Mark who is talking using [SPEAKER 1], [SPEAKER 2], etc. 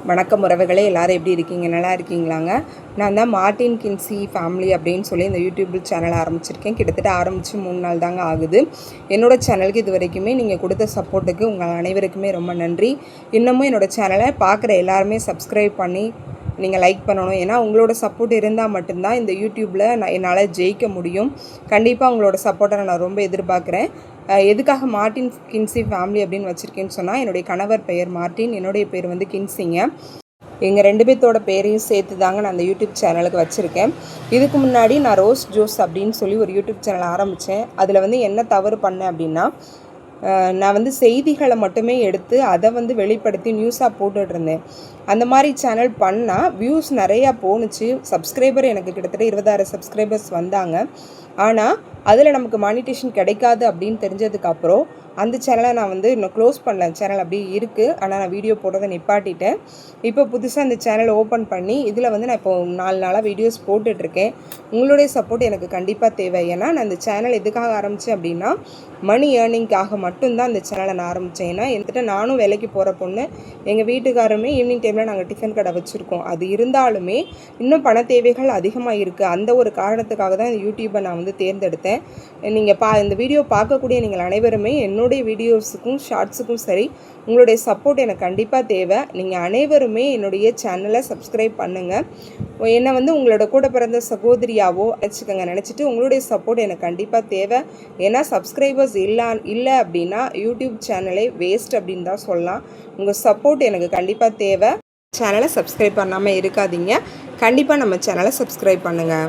[SPEAKER 1] வணக்கம் உறவுகளே, எல்லாரும் எப்படி இருக்கீங்க? நல்லா இருக்கீங்களாங்க? நான் தான் மார்ட்டின் கின்சி ஃபேமிலி அப்படின்னு சொல்லி இந்த யூடியூப் சேனல் ஆரம்பிச்சிருக்கேன். கிட்டத்தட்ட ஆரம்பித்து 3 நாள் தாங்க ஆகுது. என்னோடய சேனலுக்கு இது வரைக்குமே நீங்கள் கொடுத்த சப்போர்ட்டுக்கு உங்கள் அனைவருக்குமே ரொம்ப நன்றி. இன்னமும் என்னோடய சேனலை பார்க்குற எல்லாருமே சப்ஸ்கிரைப் பண்ணி நீங்கள் லைக் பண்ணணும். ஏன்னா உங்களோட சப்போர்ட் இருந்தால் மட்டும்தான் இந்த யூடியூப்பில் என்னால் ஜெயிக்க முடியும். கண்டிப்பாக உங்களோட சப்போர்ட்டை நான் ரொம்ப எதிர்பார்க்குறேன். எதுக்காக மார்ட்டின் கின்சி ஃபேமிலி அப்படின்னு வச்சுருக்கேன்னு சொன்னால், என்னுடைய கணவர் பெயர் மார்ட்டின், என்னுடைய பேர் வந்து கின்சிங்க. எங்கள் 2 பேர்த்தோட பேரையும் சேர்த்து தாங்க நான் அந்த யூடியூப் சேனலுக்கு வச்சுருக்கேன். இதுக்கு முன்னாடி நான் ரோஸ் ஜோஸ் அப்படின்னு சொல்லி ஒரு யூடியூப் சேனல் ஆரம்பித்தேன். அதில் வந்து என்ன தவறு பண்ணேன் அப்படின்னா, நான் வந்து செய்திகளை மட்டுமே எடுத்து அதை வந்து வெளிப்படுத்தி நியூஸாக போட்டுட்ருந்தேன். அந்த மாதிரி சேனல் பண்ணால் வியூஸ் நிறையா போணுச்சு. சப்ஸ்கிரைபர் எனக்கு கிட்டத்தட்ட 26 சப்ஸ்கிரைபர்ஸ் வந்தாங்க. ஆனால் அதில் நமக்கு மானிட்டேஷன் கிடைக்காது அப்படின்னு தெரிஞ்சதுக்கப்புறம் அந்த சேனலை நான் வந்து இன்னும் க்ளோஸ் பண்ணல. சேனல் அப்படியே இருக்குது, ஆனால் நான் வீடியோ போடுறதை நிப்பாட்டிட்டேன். இப்போ புதுசாக இந்த சேனல் ஓப்பன் பண்ணி இதில் வந்து நான் இப்போ 4 நாளாக வீடியோஸ் போட்டுட்ருக்கேன். உங்களுடைய சப்போர்ட் எனக்கு கண்டிப்பாக தேவை. ஏன்னா நான் இந்த சேனல் எதுக்காக ஆரம்பித்தேன் அப்படின்னா, மணி ஏர்னிங்காக மட்டும்தான் இந்த சேனலை நான் ஆரம்பித்தேன். ஏன்னா என்கிட்ட நானும் வேலைக்கு போகிற பொண்ணு, எங்கள் வீட்டுக்காரருமே ஈவினிங் டைமில் நாங்கள் டிஃபன் கடை வச்சுருக்கோம். அது இருந்தாலுமே இன்னும் பண தேவைகள் அதிகமாக இருக்குது. அந்த ஒரு காரணத்துக்காக தான் இந்த யூடியூப்பை நான் வந்து தேர்ந்தெடுத்தேன். நீங்கள் இந்த வீடியோ பார்க்கக்கூடிய நீங்கள் அனைவருமே என்னுடைய வீடியோஸுக்கும் ஷார்ட்ஸுக்கும் சரி, உங்களுடைய சப்போர்ட் எனக்கு கண்டிப்பாக தேவை. நீங்கள் அனைவருமே என்னுடைய சேனலை சப்ஸ்கிரைப் பண்ணுங்கள். என்னை வந்து உங்களோட கூட பிறந்த சகோதரியாவோ நினச்சிட்டு உங்களுடைய சப்போர்ட் எனக்கு கண்டிப்பாக தேவை. ஏன்னா சப்ஸ்கிரைபர்ஸ் இல்லை அப்படின்னா யூடியூப் சேனலே வேஸ்ட் அப்படின்னு தான் சொல்லலாம். உங்கள் சப்போர்ட் எனக்கு கண்டிப்பாக தேவை. சேனலை சப்ஸ்கிரைப் பண்ணாமல் இருக்காதீங்க. கண்டிப்பாக நம்ம சேனலை சப்ஸ்கிரைப் பண்ணுங்கள்.